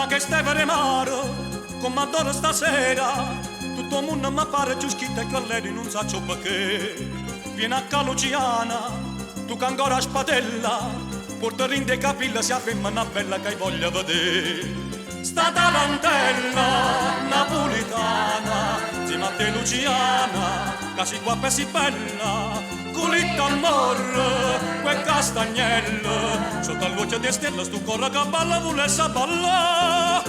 Ma che stai per mare, come adoro stasera, tutto il mondo mi pare più schitto e crolleri non so perché. Vieni a Luciana, tu che ancora spatella, portare in dei capilla si affemma una bella che hai voglia vedere. Sta tarantella napolitana, insieme a te Luciana, che si qua e si bella, culita amore, quel castagnello, sotto la luce di stella stu corre che balla vuole sa balla.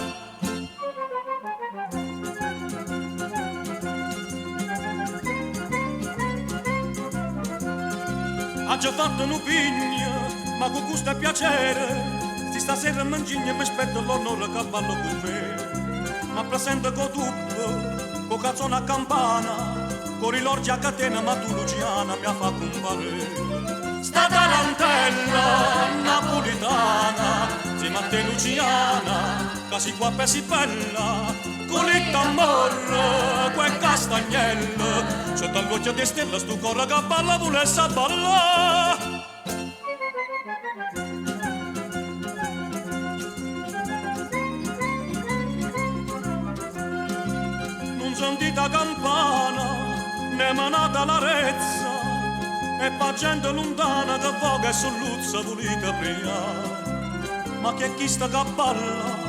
Ha già fatto un pigno, ma con gusto e piacere, si stasera mangigna mi aspetta l'onore che ballo con me. Ma presenta con tutto, con cazzone a campana, con rilorgi a catena, ma tu Luciana mi ha fatto un parere. Sta tarantella napolitana, insieme a te Luciana, che si qua e si bella, con il tambor, quel castagnello, sotto la luce di stella stu corre che balla vuole sa balla. Non sentita campana, né manata la rezza, e pa gente lontana che voga e solluzza volete pria. Ma che chi sta che balla,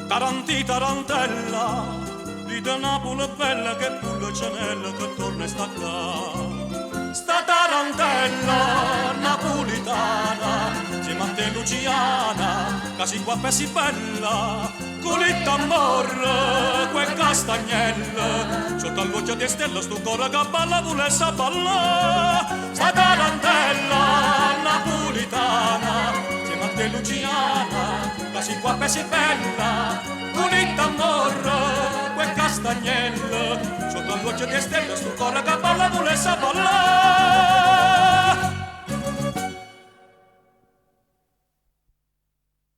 tarantella, di da Napoli bella che pulla cianella che torna e sta qua. Sta tarantella napolitana, insieme a te Luciana, che si qua e si bella, con il tambor, quel castagnello, sotto la luce di stella stu corre che balla vuole sa balla. Sta tarantella napolitana, insieme a te Luciana, che si qua e si bella, con il tambor, quel castagnello, sotto la luce di stella stu corre che balla vuole sa balla.